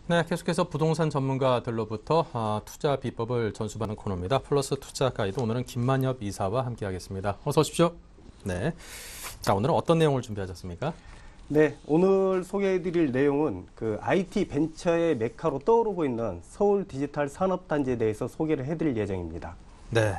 네, 계속해서 부동산 전문가들로부터 투자 비법을 전수받는 코너입니다. 플러스 투자 가이드, 오늘은 김만엽 이사와 함께하겠습니다. 어서 오십시오. 네. 자, 오늘은 어떤 내용을 준비하셨습니까? 네, 오늘 소개해드릴 내용은 그 IT 벤처의 메카로 떠오르고 있는 서울 디지털 산업단지에 대해서 소개를 해드릴 예정입니다. 네.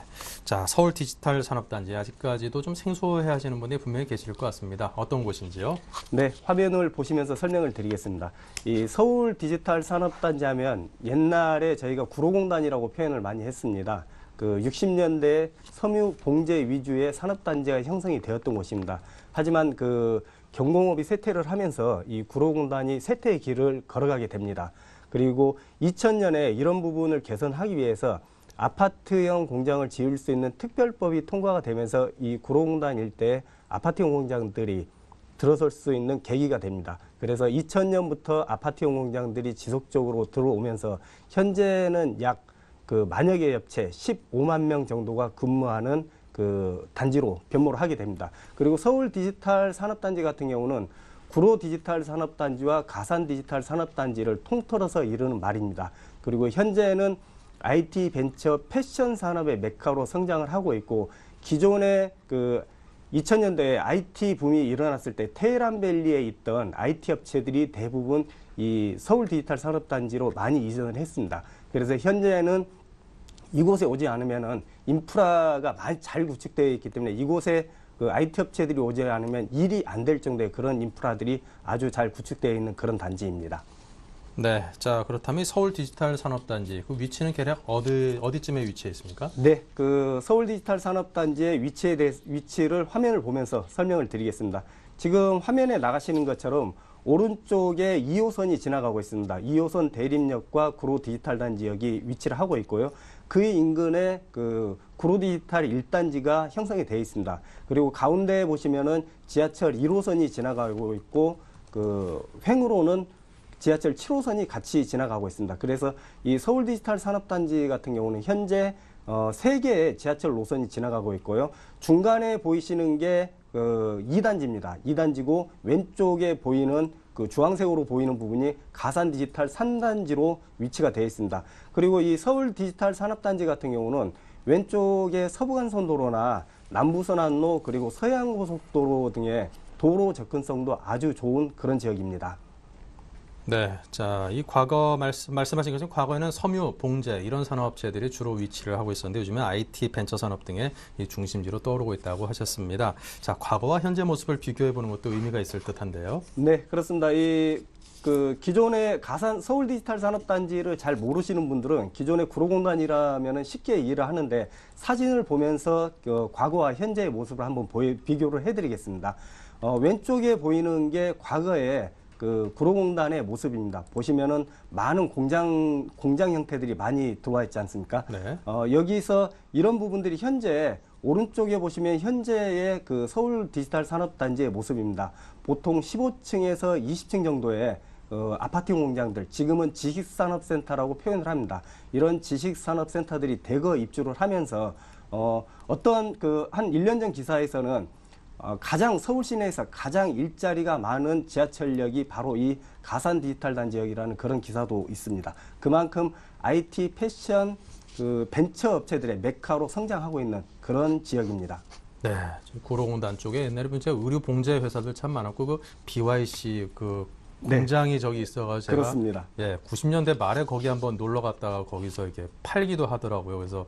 자, 서울 디지털 산업단지 아직까지도 좀 생소해 하시는 분이 분명히 계실 것 같습니다. 어떤 곳인지요? 네, 화면을 보시면서 설명을 드리겠습니다. 이 서울 디지털 산업단지 하면 옛날에 저희가 구로공단이라고 표현을 많이 했습니다. 그 60년대 섬유 봉제 위주의 산업단지가 형성이 되었던 곳입니다. 하지만 그 경공업이 쇠퇴를 하면서 이 구로공단이 쇠퇴의 길을 걸어가게 됩니다. 그리고 2000년에 이런 부분을 개선하기 위해서 아파트형 공장을 지을 수 있는 특별법이 통과가 되면서 이 구로공단 일대에 아파트형 공장들이 들어설 수 있는 계기가 됩니다. 그래서 2000년부터 아파트형 공장들이 지속적으로 들어오면서 현재는 약 그 만여 개 업체 15만 명 정도가 근무하는 그 단지로 변모를 하게 됩니다. 그리고 서울 디지털 산업단지 같은 경우는 구로 디지털 산업단지와 가산 디지털 산업단지를 통틀어서 이루는 말입니다. 그리고 현재는 IT 벤처 패션 산업의 메카로 성장을 하고 있고, 기존의 그 2000년대에 IT 붐이 일어났을 때 테헤란밸리에 있던 IT 업체들이 대부분 이 서울 디지털 산업단지로 많이 이전을 했습니다. 그래서 현재는 이곳에 오지 않으면은 인프라가 많이 잘 구축되어 있기 때문에 이곳에 그 IT 업체들이 오지 않으면 일이 안 될 정도의 그런 인프라들이 아주 잘 구축되어 있는 그런 단지입니다. 네. 자, 그렇다면 서울 디지털 산업단지, 그 위치는 대략 어디쯤에 위치해 있습니까? 네, 그 서울 디지털 산업단지의 위치를 화면을 보면서 설명을 드리겠습니다. 지금 화면에 나가시는 것처럼 오른쪽에 2호선이 지나가고 있습니다. 2호선 대림역과 구로 디지털 단지역이 위치를 하고 있고요. 그 인근에 그 구로 디지털 1단지가 형성이 되어 있습니다. 그리고 가운데 보시면은 지하철 1호선이 지나가고 있고, 그 횡으로는 지하철 7호선이 같이 지나가고 있습니다. 그래서 이 서울 디지털 산업단지 같은 경우는 현재 3개의 지하철 노선이 지나가고 있고요. 중간에 보이시는 게 2단지입니다. 2단지고 왼쪽에 보이는 그 주황색으로 보이는 부분이 가산 디지털 3단지로 위치가 되어 있습니다. 그리고 이 서울 디지털 산업단지 같은 경우는 왼쪽에 서부간선도로나 남부선안로 그리고 서해안고속도로 등의 도로 접근성도 아주 좋은 그런 지역입니다. 네. 자, 이 과거 말씀하신 것처럼 과거에는 섬유, 봉제 이런 산업체들이 주로 위치를 하고 있었는데 요즘은 IT 벤처 산업 등의 이 중심지로 떠오르고 있다고 하셨습니다. 자, 과거와 현재 모습을 비교해 보는 것도 의미가 있을 듯한데요. 네, 그렇습니다. 그 기존의 가산 서울 디지털 산업단지를 잘 모르시는 분들은 기존의 구로공단이라면 쉽게 이해를 하는데, 사진을 보면서 그 과거와 현재의 모습을 한번 비교를 해드리겠습니다. 왼쪽에 보이는 게 과거에 그 구로공단의 모습입니다. 보시면은 많은 공장 형태들이 많이 들어와 있지 않습니까? 네. 여기서 이런 부분들이 현재 오른쪽에 보시면 현재의 그 서울 디지털 산업단지의 모습입니다. 보통 15층에서 20층 정도의 아파트용 공장들, 지금은 지식산업센터라고 표현을 합니다. 이런 지식산업센터들이 대거 입주를 하면서 어떤 그 한 1년 전 기사에서는 가장 서울 시내에서 가장 일자리가 많은 지하철역이 바로 이 가산 디지털 단지역이라는 그런 기사도 있습니다. 그만큼 IT 패션 그 벤처 업체들의 메카로 성장하고 있는 그런 지역입니다. 네. 구로공단 쪽에 옛날에 보면 제가 의류 봉제 회사들 참 많았고 그 BYC 그 공장이 네. 저기 있어가지고 제가 그렇습니다. 예, 90년대 말에 거기 한번 놀러 갔다가 거기서 이렇게 팔기도 하더라고요. 그래서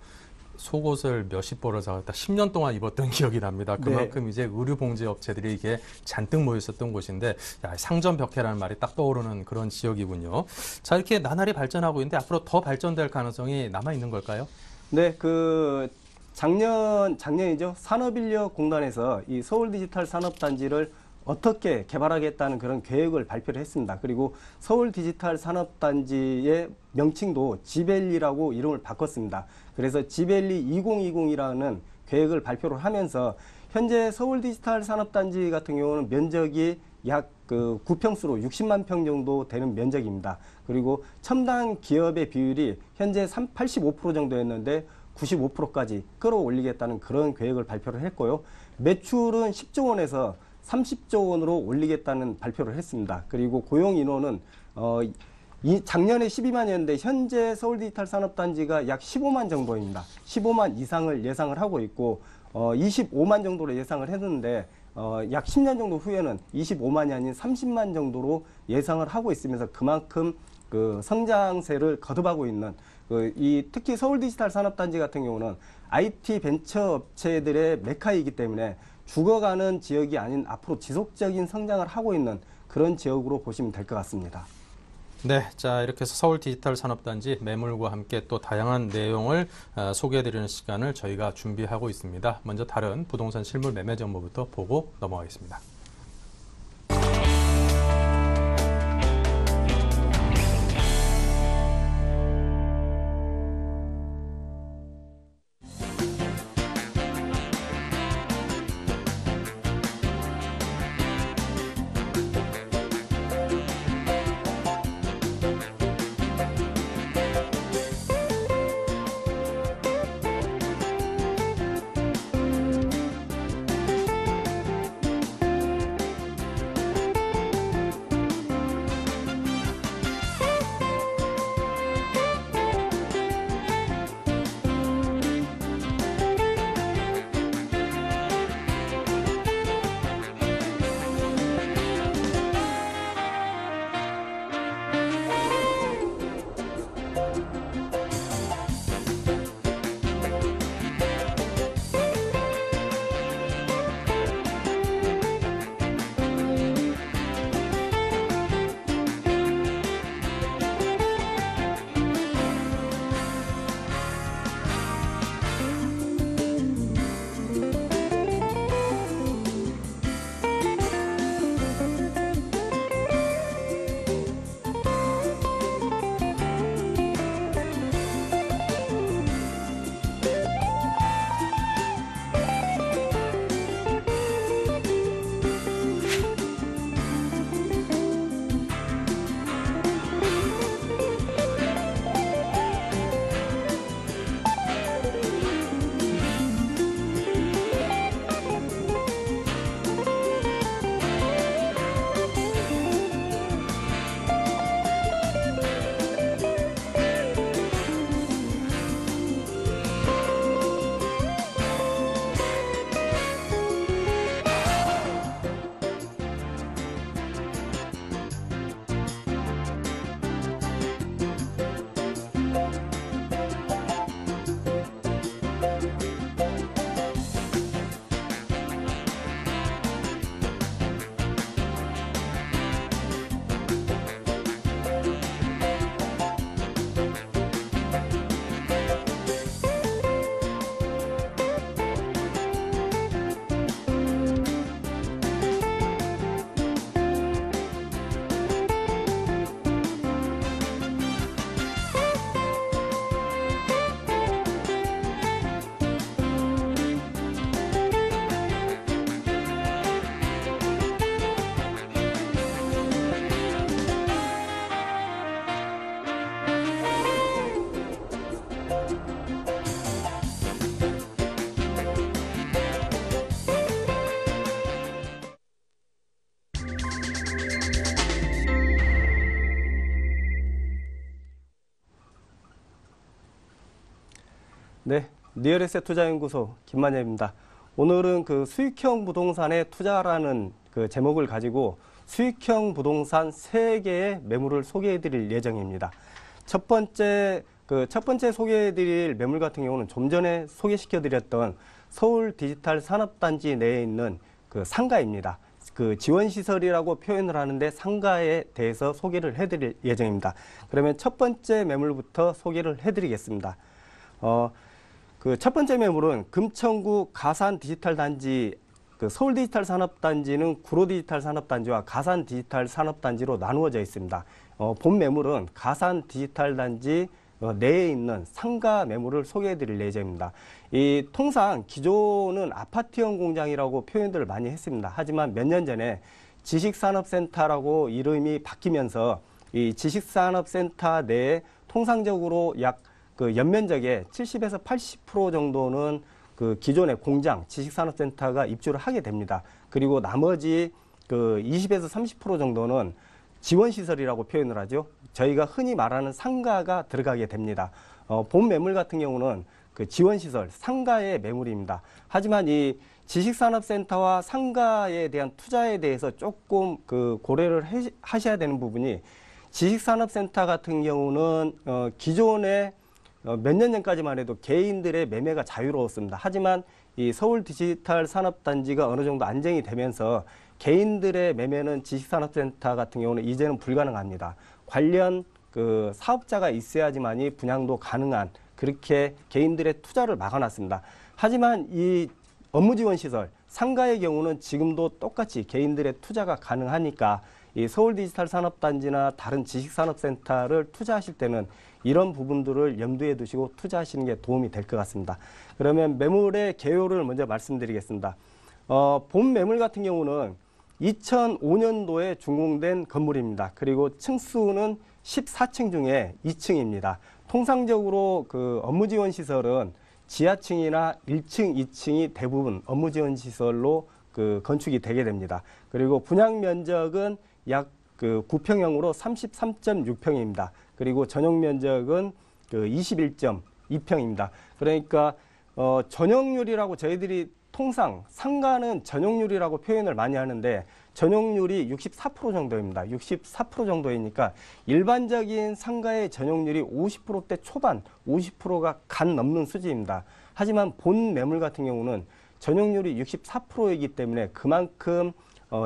속옷을 몇십 벌을 사갔다 10년 동안 입었던 기억이 납니다. 그만큼 네. 이제 의류 봉제 업체들이 이게 잔뜩 모여 있었던 곳인데, 야, 상점 벽해라는 말이 딱 떠오르는 그런 지역이군요. 자, 이렇게 나날이 발전하고 있는데 앞으로 더 발전될 가능성이 남아 있는 걸까요? 네, 그 작년이죠. 산업인력공단에서 이 서울 디지털 산업단지를 어떻게 개발하겠다는 그런 계획을 발표를 했습니다. 그리고 서울 디지털 산업단지의 명칭도 지벨리라고 이름을 바꿨습니다. 그래서 지벨리 2020이라는 계획을 발표를 하면서 현재 서울 디지털 산업단지 같은 경우는 면적이 약 그 구평수로 60만 평 정도 되는 면적입니다. 그리고 첨단 기업의 비율이 현재 85% 정도였는데 95%까지 끌어올리겠다는 그런 계획을 발표를 했고요. 매출은 10조 원에서 30조 원으로 올리겠다는 발표를 했습니다. 그리고 고용 인원은 작년에 12만이었는데 현재 서울 디지털 산업단지가 약 15만 정도입니다. 15만 이상을 예상을 하고 있고 25만 정도로 예상을 했는데 약 10년 정도 후에는 25만이 아닌 30만 정도로 예상을 하고 있으면서 그만큼 그 성장세를 거듭하고 있는 특히 서울 디지털 산업단지 같은 경우는 IT 벤처 업체들의 메카이기 때문에 죽어가는 지역이 아닌 앞으로 지속적인 성장을 하고 있는 그런 지역으로 보시면 될 것 같습니다. 네, 자 이렇게 해서 서울 디지털 산업단지 매물과 함께 또 다양한 내용을 소개해드리는 시간을 저희가 준비하고 있습니다. 먼저 다른 부동산 실물 매매 정보부터 보고 넘어가겠습니다. 네, 리얼에셋 투자연구소 김만엽입니다. 오늘은 그 수익형 부동산에 투자라는 그 제목을 가지고 수익형 부동산 3개의 매물을 소개해드릴 예정입니다. 첫 번째 소개해드릴 매물 같은 경우는 좀 전에 소개시켜드렸던 서울 디지털 산업단지 내에 있는 그 상가입니다. 그 지원시설이라고 표현을 하는데 상가에 대해서 소개를 해드릴 예정입니다. 그러면 첫 번째 매물부터 소개를 해드리겠습니다. 그 첫 번째 매물은 금천구 가산 디지털 단지, 그 서울 디지털 산업단지는 구로 디지털 산업단지와 가산 디지털 산업단지로 나누어져 있습니다. 본 매물은 가산 디지털 단지 내에 있는 상가 매물을 소개해 드릴 예정입니다. 통상 기존은 아파트형 공장이라고 표현들을 많이 했습니다. 하지만 몇 년 전에 지식산업센터라고 이름이 바뀌면서 이 지식산업센터 내에 통상적으로 약 그 연면적의 70에서 80% 정도는 그 기존의 공장, 지식산업센터가 입주를 하게 됩니다. 그리고 나머지 그 20에서 30% 정도는 지원시설이라고 표현을 하죠. 저희가 흔히 말하는 상가가 들어가게 됩니다. 본 매물 같은 경우는 그 지원시설, 상가의 매물입니다. 하지만 이 지식산업센터와 상가에 대한 투자에 대해서 조금 그 고려를 하셔야 되는 부분이, 지식산업센터 같은 경우는 기존에 몇 년 전까지만 해도 개인들의 매매가 자유로웠습니다. 하지만 이 서울 디지털 산업단지가 어느 정도 안정이 되면서 개인들의 매매는 지식산업센터 같은 경우는 이제는 불가능합니다. 관련 그 사업자가 있어야지만이 분양도 가능한, 그렇게 개인들의 투자를 막아놨습니다. 하지만 이 업무지원시설, 상가의 경우는 지금도 똑같이 개인들의 투자가 가능하니까 이 서울 디지털 산업단지나 다른 지식산업센터를 투자하실 때는 이런 부분들을 염두에 두시고 투자하시는 게 도움이 될 것 같습니다. 그러면 매물의 개요를 먼저 말씀드리겠습니다. 본 매물 같은 경우는 2005년도에 준공된 건물입니다. 그리고 층수는 14층 중에 2층입니다. 통상적으로 그 업무지원시설은 지하층이나 1층, 2층이 대부분 업무지원시설로 그 건축이 되게 됩니다. 그리고 분양 면적은 약 그 9평형으로 33.6평입니다. 그리고 전용 면적은 그 21.2평입니다. 그러니까 전용률이라고 저희들이 통상 상가는 전용률이라고 표현을 많이 하는데 전용률이 64% 정도입니다. 64% 정도이니까 일반적인 상가의 전용률이 50%대 초반, 50%가 간 넘는 수준입니다. 하지만 본 매물 같은 경우는 전용률이 64%이기 때문에 그만큼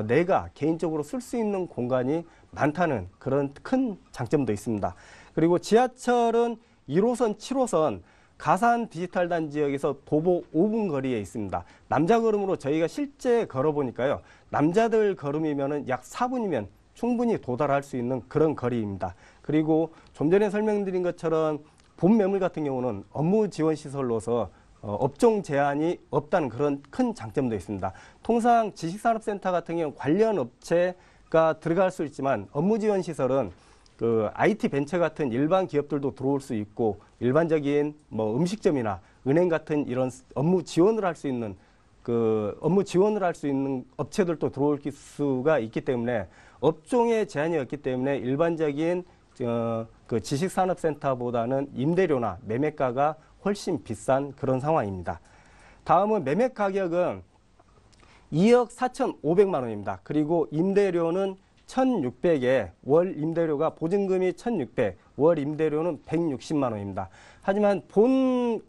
내가 개인적으로 쓸 수 있는 공간이 많다는 그런 큰 장점도 있습니다. 그리고 지하철은 1호선, 7호선 가산 디지털 단지역에서 도보 5분 거리에 있습니다. 남자 걸음으로 저희가 실제 걸어보니까요, 남자들 걸음이면은 약 4분이면 충분히 도달할 수 있는 그런 거리입니다. 그리고 좀 전에 설명드린 것처럼 본 매물 같은 경우는 업무 지원 시설로서 업종 제한이 없다는 그런 큰 장점도 있습니다. 통상 지식산업센터 같은 경우 관련 업체가 들어갈 수 있지만 업무 지원 시설은 그 IT 벤처 같은 일반 기업들도 들어올 수 있고 일반적인 뭐 음식점이나 은행 같은 이런 업무 지원을 할 수 있는 업체들도 들어올 수가 있기 때문에 업종의 제한이 없기 때문에 일반적인 그 지식산업센터보다는 임대료나 매매가가 훨씬 비싼 그런 상황입니다. 다음은 매매 가격은 2억 4,500만 원입니다. 그리고 임대료는 1,600에 월 임대료가 보증금이 1,600, 월 임대료는 160만 원입니다. 하지만 본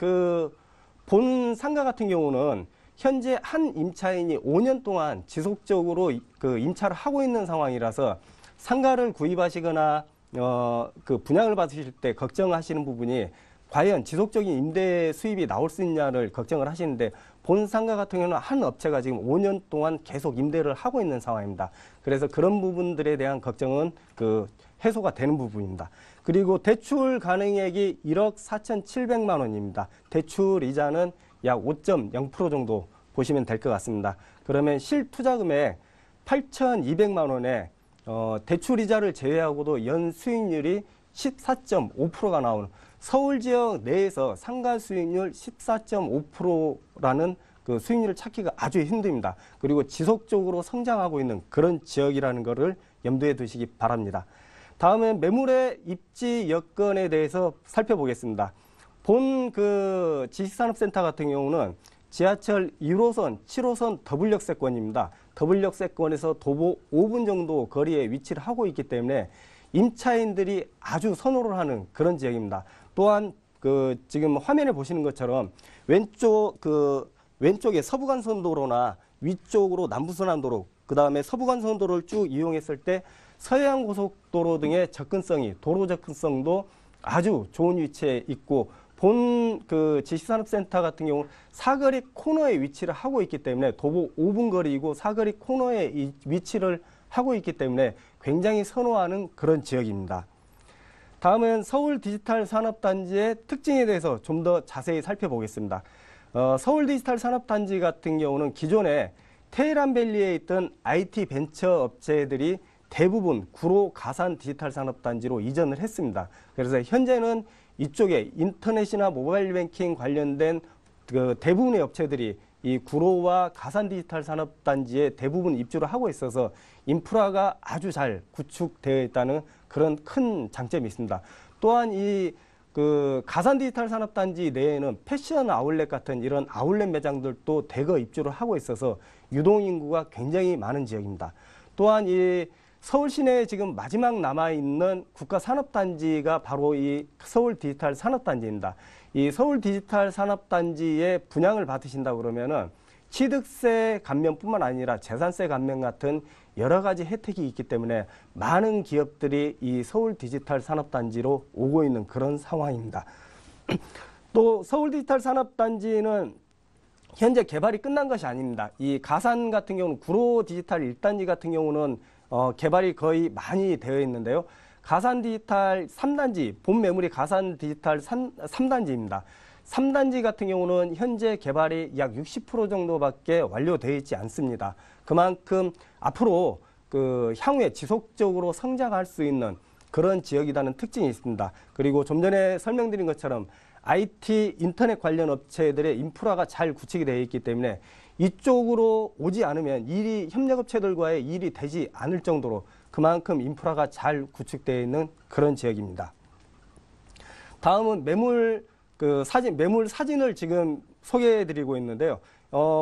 상가 같은 경우는 현재 한 임차인이 5년 동안 지속적으로 그 임차를 하고 있는 상황이라서 상가를 구입하시거나 그 분양을 받으실 때 걱정하시는 부분이 과연 지속적인 임대 수입이 나올 수 있냐를 걱정을 하시는데 본 상가 같은 경우는 한 업체가 지금 5년 동안 계속 임대를 하고 있는 상황입니다. 그래서 그런 부분들에 대한 걱정은 그 해소가 되는 부분입니다. 그리고 대출 가능액이 1억 4,700만 원입니다. 대출 이자는 약 5.0% 정도 보시면 될 것 같습니다. 그러면 실투자금액 8,200만 원에 대출 이자를 제외하고도 연 수익률이 14.5%가 나오는 서울 지역 내에서 상가 수익률 14.5%라는 그 수익률을 찾기가 아주 힘듭니다. 그리고 지속적으로 성장하고 있는 그런 지역이라는 것을 염두에 두시기 바랍니다. 다음은 매물의 입지 여건에 대해서 살펴보겠습니다. 본 그 지식산업센터 같은 경우는 지하철 1호선, 7호선 더블역세권입니다. 더블역세권에서 도보 5분 정도 거리에 위치를 하고 있기 때문에 임차인들이 아주 선호를 하는 그런 지역입니다. 또한 그 지금 화면에 보시는 것처럼 왼쪽에 서부간선도로나 위쪽으로 남부순환도로, 그 다음에 서부간선도로를 쭉 이용했을 때 서해안고속도로 등의 접근성이, 도로 접근성도 아주 좋은 위치에 있고, 본 그 지식산업센터 같은 경우 사거리 코너에 위치를 하고 있기 때문에 도보 5분 거리이고 사거리 코너에 이 위치를 하고 있기 때문에 굉장히 선호하는 그런 지역입니다. 다음은 서울 디지털 산업단지의 특징에 대해서 좀 더 자세히 살펴보겠습니다. 서울 디지털 산업단지 같은 경우는 기존에 테헤란밸리에 있던 IT 벤처 업체들이 대부분 구로 가산 디지털 산업단지로 이전을 했습니다. 그래서 현재는 이쪽에 인터넷이나 모바일 뱅킹 관련된 그 대부분의 업체들이 이 구로와 가산 디지털 산업단지에 대부분 입주를 하고 있어서 인프라가 아주 잘 구축되어 있다는 그런 큰 장점이 있습니다. 또한 이 가산 디지털 산업단지 내에는 패션 아울렛 같은 이런 아울렛 매장들도 대거 입주를 하고 있어서 유동인구가 굉장히 많은 지역입니다. 또한 이 서울 시내에 지금 마지막 남아있는 국가산업단지가 바로 이 서울 디지털 산업단지입니다. 이 서울 디지털 산업단지에 분양을 받으신다 그러면은 취득세 감면뿐만 아니라 재산세 감면 같은 여러 가지 혜택이 있기 때문에 많은 기업들이 이 서울 디지털 산업단지로 오고 있는 그런 상황입니다. 또 서울 디지털 산업단지는 현재 개발이 끝난 것이 아닙니다. 이 가산 같은 경우는 구로 디지털 1단지 같은 경우는 개발이 거의 많이 되어 있는데요. 가산 디지털 3단지, 본 매물이 가산 디지털 3단지입니다. 3단지 같은 경우는 현재 개발이 약 60% 정도밖에 완료되어 있지 않습니다. 그만큼 앞으로 향후에 지속적으로 성장할 수 있는 그런 지역이라는 특징이 있습니다. 그리고 좀 전에 설명드린 것처럼 IT 인터넷 관련 업체들의 인프라가 잘 구축이 되어 있기 때문에 이쪽으로 오지 않으면 협력업체들과의 일이 되지 않을 정도로 그만큼 인프라가 잘 구축되어 있는 그런 지역입니다. 다음은 매물 사진을 지금 소개해 드리고 있는데요.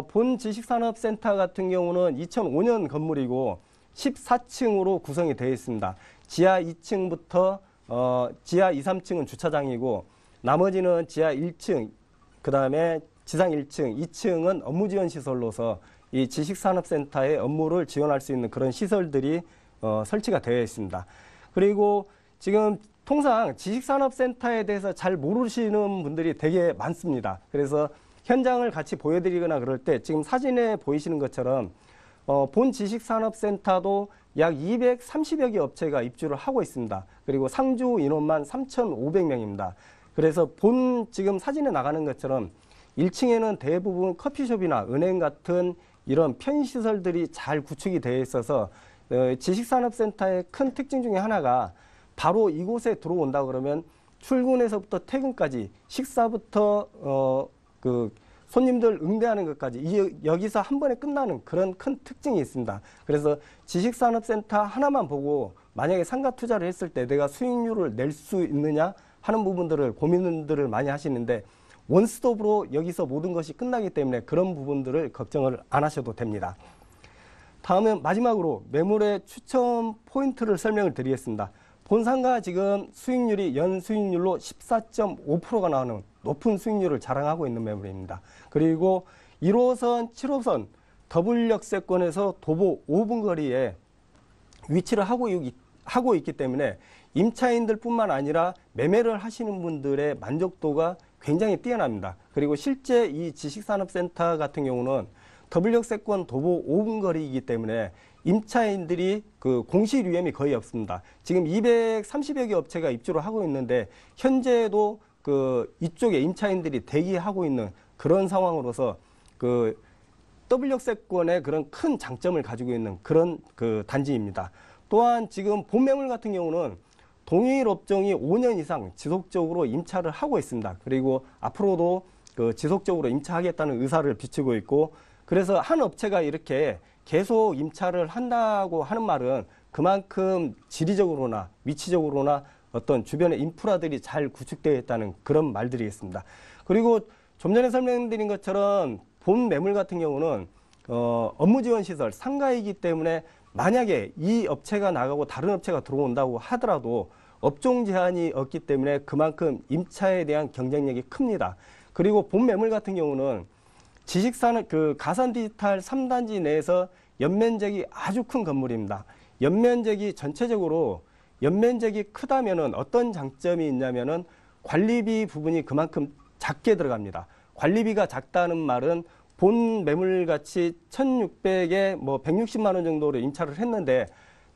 본 지식산업센터 같은 경우는 2005년 건물이고 14층으로 구성이 되어 있습니다. 지하 2층부터 지하 2, 3층은 주차장이고 나머지는 지하 1층, 그 다음에 지상 1층, 2층은 업무 지원 시설로서 이 지식산업센터의 업무를 지원할 수 있는 그런 시설들이 설치가 되어 있습니다. 그리고 지금 통상 지식산업센터에 대해서 잘 모르시는 분들이 되게 많습니다. 그래서 현장을 같이 보여드리거나 그럴 때 지금 사진에 보이시는 것처럼 본 지식산업센터도 약 230여 개 업체가 입주를 하고 있습니다. 그리고 상주 인원만 3,500명입니다. 그래서 지금 사진에 나가는 것처럼 1층에는 대부분 커피숍이나 은행 같은 이런 편의시설들이 잘 구축이 되어 있어서 지식산업센터의 큰 특징 중에 하나가 바로 이곳에 들어온다 그러면 출근에서부터 퇴근까지 식사부터 손님들 응대하는 것까지 여기서 한 번에 끝나는 그런 큰 특징이 있습니다. 그래서 지식산업센터 하나만 보고 만약에 상가 투자를 했을 때 내가 수익률을 낼 수 있느냐 하는 부분들을 고민들을 많이 하시는데 원스톱으로 여기서 모든 것이 끝나기 때문에 그런 부분들을 걱정을 안 하셔도 됩니다. 다음은 마지막으로 매물의 추천 포인트를 설명을 드리겠습니다. 본상가 지금 수익률이 연 수익률로 14.5%가 나오는 높은 수익률을 자랑하고 있는 매물입니다. 그리고 1호선, 7호선 더블역세권에서 도보 5분 거리에 위치를 하고 있기 때문에 임차인들 뿐만 아니라 매매를 하시는 분들의 만족도가 굉장히 뛰어납니다. 그리고 실제 이 지식산업센터 같은 경우는 더블역세권 도보 5분 거리이기 때문에 임차인들이 공실 위험이 거의 없습니다. 지금 230여 개 업체가 입주를 하고 있는데 현재도 이쪽에 임차인들이 대기하고 있는 그런 상황으로서 더블역세권의 그런 큰 장점을 가지고 있는 그런 단지입니다. 또한 지금 본 매물 같은 경우는 동일 업종이 5년 이상 지속적으로 임차를 하고 있습니다. 그리고 앞으로도 지속적으로 임차하겠다는 의사를 비추고 있고 그래서 한 업체가 이렇게 계속 임차를 한다고 하는 말은 그만큼 지리적으로나 위치적으로나 어떤 주변의 인프라들이 잘 구축되어 있다는 그런 말들이겠습니다. 그리고 좀 전에 설명드린 것처럼 본 매물 같은 경우는 업무 지원 시설 상가이기 때문에 만약에 이 업체가 나가고 다른 업체가 들어온다고 하더라도 업종 제한이 없기 때문에 그만큼 임차에 대한 경쟁력이 큽니다. 그리고 본 매물 같은 경우는 지식산업 가산 디지털 3단지 내에서 연면적이 아주 큰 건물입니다. 연면적이 전체적으로 연면적이 크다면은 어떤 장점이 있냐면은 관리비 부분이 그만큼 작게 들어갑니다. 관리비가 작다는 말은 본 매물가치 1,600에 160만 원 정도로 임차를 했는데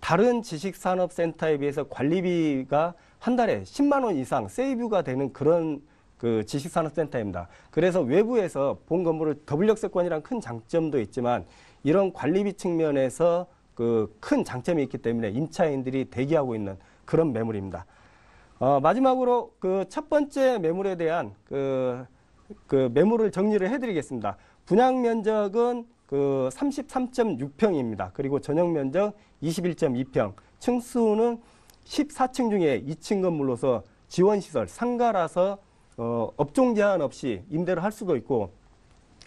다른 지식산업센터에 비해서 관리비가 한 달에 10만 원 이상 세이브가 되는 그런 지식산업센터입니다. 그래서 외부에서 본 건물을 더블역세권이란 큰 장점도 있지만 이런 관리비 측면에서 큰 장점이 있기 때문에 임차인들이 대기하고 있는 그런 매물입니다. 마지막으로 첫 번째 매물에 대한 매물을 정리를 해드리겠습니다. 분양 면적은 그 33.6평입니다. 그리고 전용 면적 21.2평. 층수는 14층 중에 2층 건물로서 지원시설, 상가라서 업종 제한 없이 임대를 할 수도 있고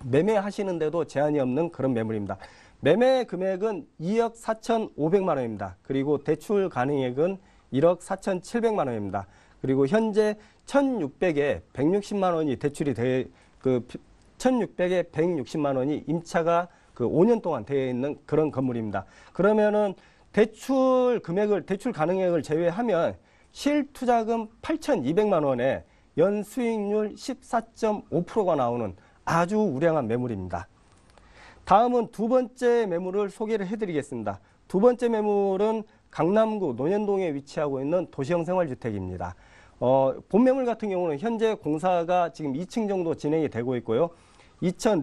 매매하시는데도 제한이 없는 그런 매물입니다. 매매 금액은 2억 4,500만 원입니다. 그리고 대출 가능액은 1억 4,700만 원입니다. 그리고 현재 1,600에 160만 원이 대출이 1,600에 160만 원이 임차가 그 5년 동안 되어 있는 그런 건물입니다. 그러면은 대출 가능액을 제외하면 실투자금 8,200만 원에 연 수익률 14.5%가 나오는 아주 우량한 매물입니다. 다음은 두 번째 매물을 소개를 해드리겠습니다. 두 번째 매물은 강남구 논현동에 위치하고 있는 도시형 생활주택입니다. 본 매물 같은 경우는 현재 공사가 지금 2층 정도 진행이 되고 있고요.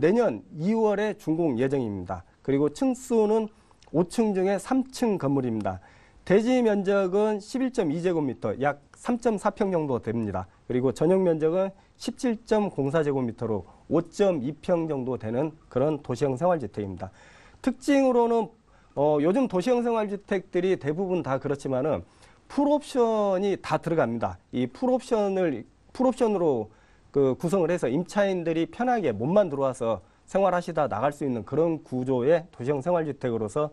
내년 2월에 준공 예정입니다. 그리고 층수는 5층 중에 3층 건물입니다. 대지 면적은 11.2제곱미터, 약 3.4평 정도 됩니다. 그리고 전용 면적은 17.04제곱미터로 5.2평 정도 되는 그런 도시형 생활주택입니다. 특징으로는 요즘 도시형 생활주택들이 대부분 다 그렇지만은 풀옵션이 다 들어갑니다. 이 풀옵션으로 그 구성을 해서 임차인들이 편하게 몸만 들어와서 생활하시다 나갈 수 있는 그런 구조의 도시형 생활주택으로서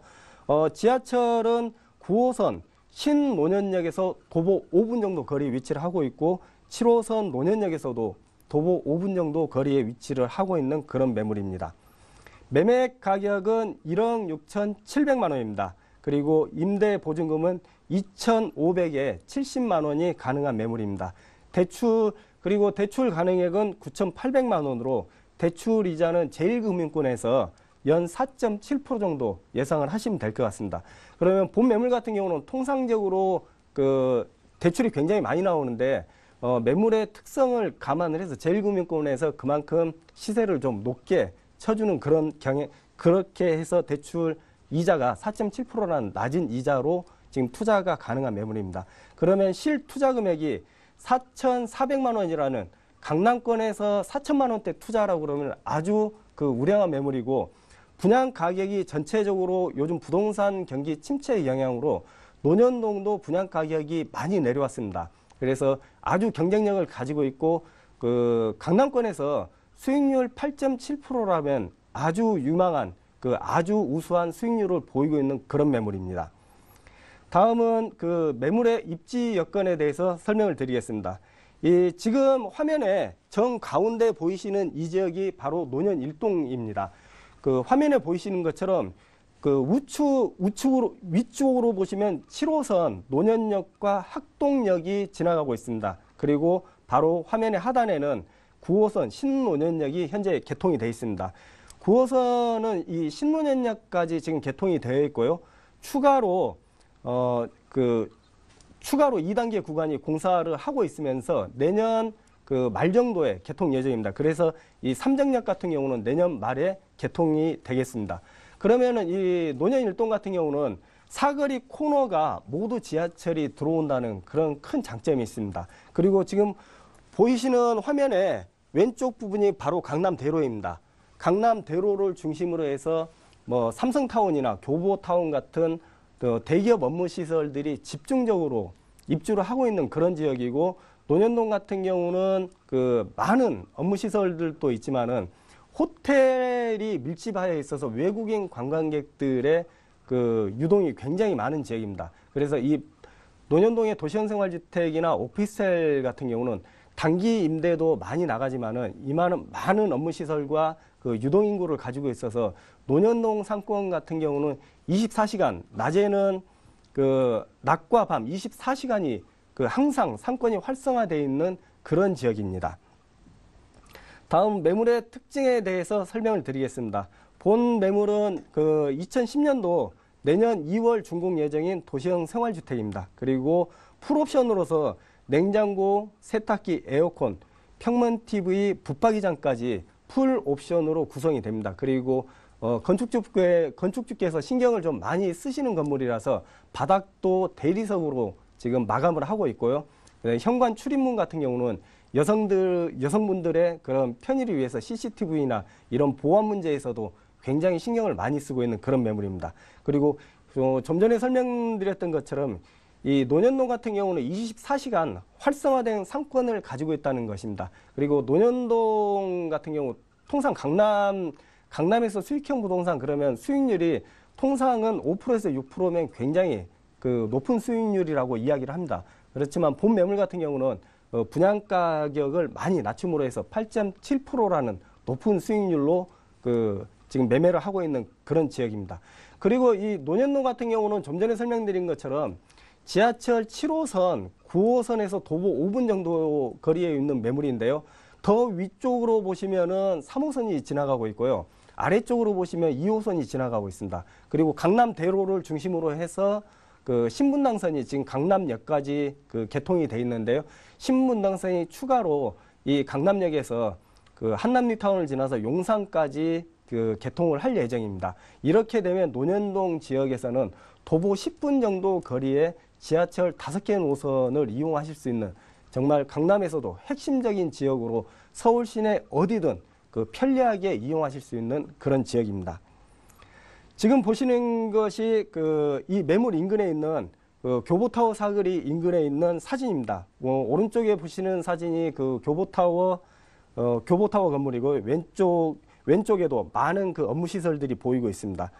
지하철은 9호선 신논현역에서 도보 5분 정도 거리 위치를 하고 있고 7호선 논현역에서도 도보 5분 정도 거리에 위치를 하고 있는 그런 매물입니다. 매매 가격은 1억 6,700만 원입니다. 그리고 임대 보증금은 2,500에 70만 원이 가능한 매물입니다. 그리고 대출 가능액은 9,800만 원으로 대출 이자는 제1금융권에서 연 4.7% 정도 예상을 하시면 될 것 같습니다. 그러면 본 매물 같은 경우는 통상적으로 그 대출이 굉장히 많이 나오는데 매물의 특성을 감안을 해서 제1금융권에서 그만큼 시세를 좀 높게 쳐주는 그런 그렇게 해서 대출 이자가 4.7%라는 낮은 이자로 지금 투자가 가능한 매물입니다. 그러면 실투자 금액이 4,400만 원이라는 강남권에서 4천만 원대 투자라고 그러면 아주 그 우량한 매물이고 분양 가격이 전체적으로 요즘 부동산 경기 침체의 영향으로 논현동도 분양 가격이 많이 내려왔습니다. 그래서 아주 경쟁력을 가지고 있고 그 강남권에서 수익률 8.7%라면 아주 유망한 그 아주 우수한 수익률을 보이고 있는 그런 매물입니다. 다음은 그 매물의 입지 여건에 대해서 설명을 드리겠습니다. 지금 화면에 정 가운데 보이시는 이 지역이 바로 논현 1동입니다. 그 화면에 보이시는 것처럼 그 위쪽으로 보시면 7호선 논현역과 학동역이 지나가고 있습니다. 그리고 바로 화면의 하단에는 9호선 신논현역이 현재 개통이 되어 있습니다. 9호선은 이 신논현역까지 지금 개통이 되어 있고요. 추가로 2단계 구간이 공사를 하고 있으면서 내년 그 말 정도에 개통 예정입니다. 그래서 이 삼정역 같은 경우는 내년 말에 개통이 되겠습니다. 그러면은 이 논현 1동 같은 경우는 사거리 코너가 모두 지하철이 들어온다는 그런 큰 장점이 있습니다. 그리고 지금 보이시는 화면에 왼쪽 부분이 바로 강남대로입니다. 강남대로를 중심으로 해서 뭐 삼성타운이나 교보타운 같은 대기업 업무 시설들이 집중적으로 입주를 하고 있는 그런 지역이고 논현동 같은 경우는 그 많은 업무 시설들도 있지만은 호텔이 밀집하여 있어서 외국인 관광객들의 그 유동이 굉장히 많은 지역입니다. 그래서 이 논현동의 도시형 생활주택이나 오피스텔 같은 경우는 단기 임대도 많이 나가지만은 많은 업무 시설과 그 유동 인구를 가지고 있어서 논현동 상권 같은 경우는 24시간 낮에는 그 낮과 밤 24시간이 그 항상 상권이 활성화되어 있는 그런 지역입니다. 다음 매물의 특징에 대해서 설명을 드리겠습니다. 본 매물은 그 2010년도 내년 2월 준공 예정인 도시형 생활주택입니다. 그리고 풀옵션으로서 냉장고, 세탁기, 에어컨, 평면 TV, 붙박이장까지 풀 옵션으로 구성이 됩니다. 그리고 건축주께서 신경을 좀 많이 쓰시는 건물이라서 바닥도 대리석으로 지금 마감을 하고 있고요. 현관 출입문 같은 경우는 여성분들의 그런 편의를 위해서 CCTV나 이런 보안 문제에서도 굉장히 신경을 많이 쓰고 있는 그런 매물입니다. 그리고 좀 전에 설명드렸던 것처럼 이 논현동 같은 경우는 24시간 활성화된 상권을 가지고 있다는 것입니다. 그리고 논현동 같은 경우 통상 강남에서 수익형 부동산 그러면 수익률이 통상은 5%에서 6%면 굉장히 그 높은 수익률이라고 이야기를 합니다. 그렇지만 본 매물 같은 경우는 분양 가격을 많이 낮춤으로 해서 8.7%라는 높은 수익률로 지금 매매를 하고 있는 그런 지역입니다. 그리고 이 논현동 같은 경우는 좀 전에 설명드린 것처럼 지하철 7호선, 9호선에서 도보 5분 정도 거리에 있는 매물인데요. 더 위쪽으로 보시면은 3호선이 지나가고 있고요. 아래쪽으로 보시면 2호선이 지나가고 있습니다. 그리고 강남대로를 중심으로 해서 신분당선이 지금 강남역까지 개통이 돼 있는데요. 신분당선이 추가로 이 강남역에서 한남뉴타운을 지나서 용산까지 개통을 할 예정입니다. 이렇게 되면 논현동 지역에서는 도보 10분 정도 거리에 지하철 5개 노선을 이용하실 수 있는 정말 강남에서도 핵심적인 지역으로 서울 시내 어디든 편리하게 이용하실 수 있는 그런 지역입니다. 지금 보시는 것이 이 매물 인근에 있는 교보타워 사거리 인근에 있는 사진입니다. 오른쪽에 보시는 사진이 교보타워 건물이고 왼쪽에도 많은 업무 시설들이 보이고 있습니다.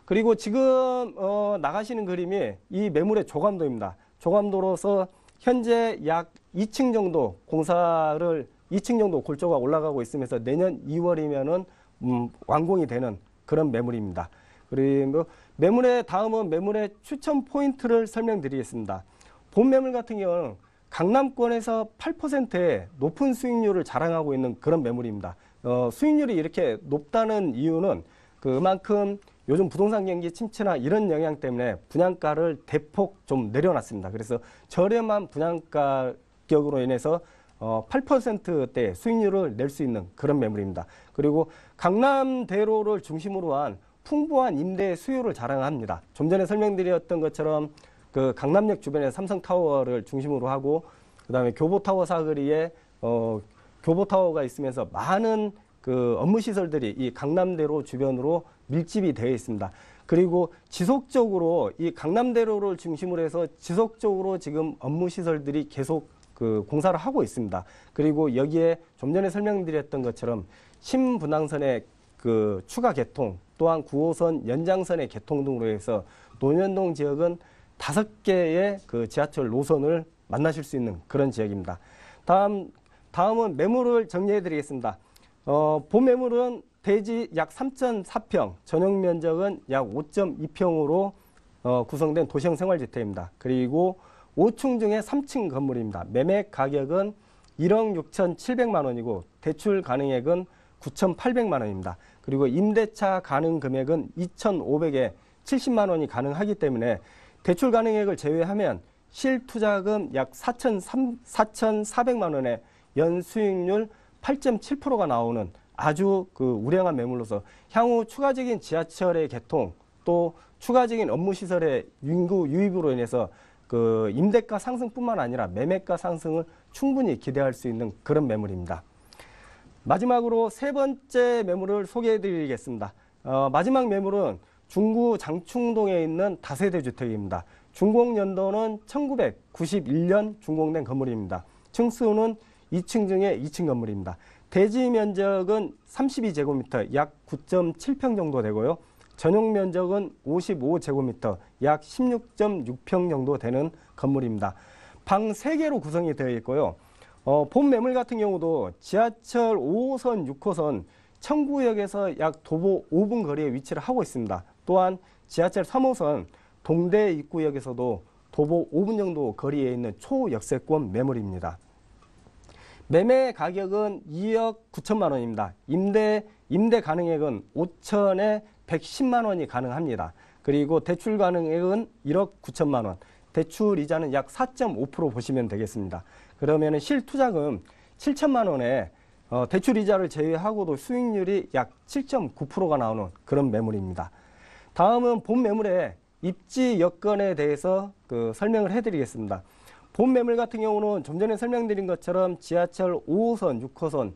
그리고 지금 나가시는 그림이 이 매물의 조감도입니다. 조감도로서 현재 약 2층 정도 공사를 2층 정도 골조가 올라가고 있으면서 내년 2월이면은 완공이 되는 그런 매물입니다. 그리고 다음은 매물의 추천 포인트를 설명드리겠습니다. 본 매물 같은 경우는 강남권에서 8%의 높은 수익률을 자랑하고 있는 그런 매물입니다. 수익률이 이렇게 높다는 이유는 그만큼 요즘 부동산 경기 침체나 이런 영향 때문에 분양가를 대폭 좀 내려놨습니다. 그래서 저렴한 분양가 격으로 인해서 8%대 수익률을 낼 수 있는 그런 매물입니다. 그리고 강남대로를 중심으로 한 풍부한 임대 수요를 자랑합니다. 좀 전에 설명드렸던 것처럼 강남역 주변에 삼성타워를 중심으로 하고 그다음에 교보타워 사거리에 교보타워가 있으면서 많은 업무 시설들이 이 강남대로 주변으로 밀집이 되어 있습니다. 그리고 지속적으로 이 강남대로를 중심으로 해서 지속적으로 지금 업무 시설들이 계속 공사를 하고 있습니다. 그리고 여기에 좀 전에 설명드렸던 것처럼 신분당선의 추가 개통 또한 9호선 연장선의 개통 등으로 해서 논현동 지역은 5개의 지하철 노선을 만나실 수 있는 그런 지역입니다. 다음은 매물을 정리해 드리겠습니다. 본 매물은 대지 약 3.4평, 전용 면적은 약 5.2평으로 구성된 도시형 생활주택입니다. 그리고 5층 중에 3층 건물입니다. 매매 가격은 1억 6,700만 원이고 대출 가능액은 9,800만 원입니다. 그리고 임대차 가능 금액은 2,500에 70만 원이 가능하기 때문에 대출 가능액을 제외하면 실투자금 약 4,400만 원에 연 수익률 8.7%가 나오는 아주 우량한 매물로서 향후 추가적인 지하철의 개통 또 추가적인 업무시설의 인구 유입으로 인해서 임대가 상승뿐만 아니라 매매가 상승을 충분히 기대할 수 있는 그런 매물입니다. 마지막으로 세 번째 매물을 소개해 드리겠습니다. 마지막 매물은 중구 장충동에 있는 다세대 주택입니다. 준공연도는 1991년 준공된 건물입니다. 층수는 2층 중에 2층 건물입니다. 대지 면적은 32제곱미터 약 9.7평 정도 되고요. 전용 면적은 55제곱미터 약 16.6평 정도 되는 건물입니다. 방 3개로 구성이 되어 있고요. 본 매물 같은 경우도 지하철 5호선, 6호선 청구역에서 약 도보 5분 거리에 위치를 하고 있습니다. 또한 지하철 3호선 동대 입구역에서도 도보 5분 정도 거리에 있는 초역세권 매물입니다. 매매 가격은 2억 9천만 원입니다. 임대 가능액은 5천에 110만 원이 가능합니다. 그리고 대출 가능액은 1억 9천만 원, 대출 이자는 약 4.5% 보시면 되겠습니다. 그러면 실투자금 7천만 원에 대출 이자를 제외하고도 수익률이 약 7.9%가 나오는 그런 매물입니다. 다음은 본 매물의 입지 여건에 대해서 설명을 해드리겠습니다. 본 매물 같은 경우는 좀 전에 설명드린 것처럼 지하철 5호선, 6호선,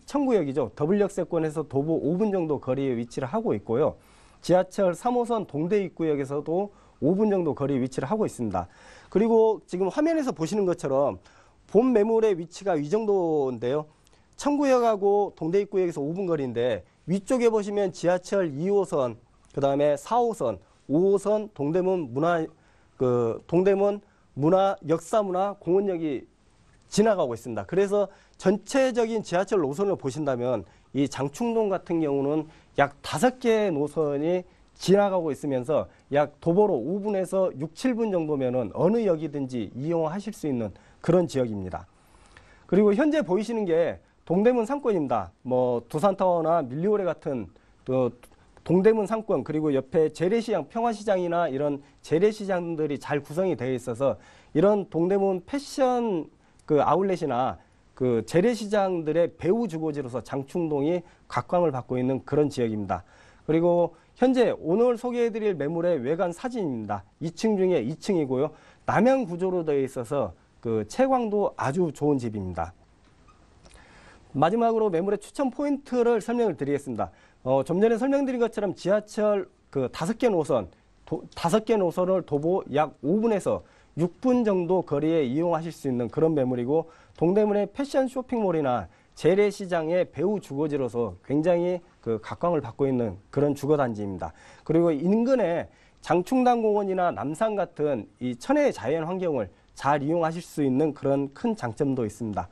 청구역이죠. 더블역세권에서 도보 5분 정도 거리에 위치를 하고 있고요. 지하철 3호선 동대 입구역에서도 5분 정도 거리에 위치를 하고 있습니다. 그리고 지금 화면에서 보시는 것처럼 본 매물의 위치가 이 정도인데요. 청구역하고 동대 입구역에서 5분 거리인데 위쪽에 보시면 지하철 2호선, 그 다음에 4호선, 5호선 동대문 역사문화 공원역이 지나가고 있습니다. 그래서 전체적인 지하철 노선을 보신다면 이 장충동 같은 경우는 약 5개의 노선이 지나가고 있으면서 약 도보로 5분에서 6, 7분 정도면은 어느 역이든지 이용하실 수 있는 그런 지역입니다. 그리고 현재 보이시는 게 동대문 상권입니다. 뭐 두산타워나 밀리오레 같은 또 동대문 상권, 그리고 옆에 재래시장, 평화시장이나 이런 재래시장들이 잘 구성이 되어 있어서 이런 동대문 패션 아울렛이나 재래시장들의 배후 주거지로서 장충동이 각광을 받고 있는 그런 지역입니다. 그리고 현재 오늘 소개해드릴 매물의 외관 사진입니다. 2층 중에 2층이고요. 남향 구조로 되어 있어서 채광도 아주 좋은 집입니다. 마지막으로 매물의 추천 포인트를 설명을 드리겠습니다. 좀 전에 설명드린 것처럼 지하철 5개 노선, 5개 노선을 도보 약 5분에서 6분 정도 거리에 이용하실 수 있는 그런 매물이고, 동대문의 패션 쇼핑몰이나 재래시장의 배후 주거지로서 굉장히 각광을 받고 있는 그런 주거단지입니다. 그리고 인근에 장충당공원이나 남산 같은 이 천혜의 자연 환경을 잘 이용하실 수 있는 그런 큰 장점도 있습니다.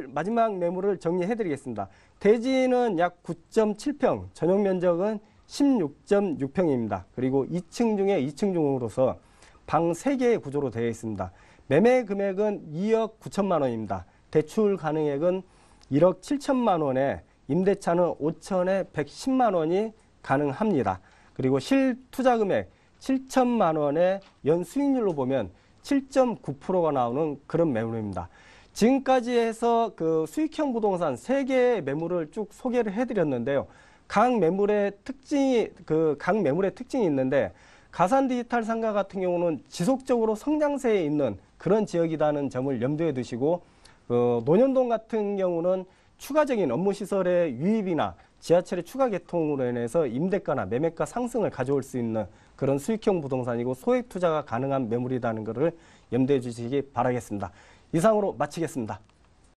마지막 매물을 정리해 드리겠습니다. 대지는 약 9.7평, 전용 면적은 16.6평입니다. 그리고 2층 중에 2층 중으로서 방 3개의 구조로 되어 있습니다. 매매 금액은 2억 9천만 원입니다. 대출 가능액은 1억 7천만 원에 임대차는 5천에 110만 원이 가능합니다. 그리고 실투자 금액 7천만 원의 연 수익률로 보면 7.9%가 나오는 그런 매물입니다. 지금까지 해서 수익형 부동산 3개의 매물을 쭉 소개를 해드렸는데요. 각 매물의 특징이 있는데, 가산 디지털 상가 같은 경우는 지속적으로 성장세에 있는 그런 지역이라는 점을 염두에 두시고, 논현동 같은 경우는 추가적인 업무시설의 유입이나 지하철의 추가 개통으로 인해서 임대가나 매매가 상승을 가져올 수 있는 그런 수익형 부동산이고 소액 투자가 가능한 매물이라는 것을 염두에 주시기 바라겠습니다. 이상으로 마치겠습니다.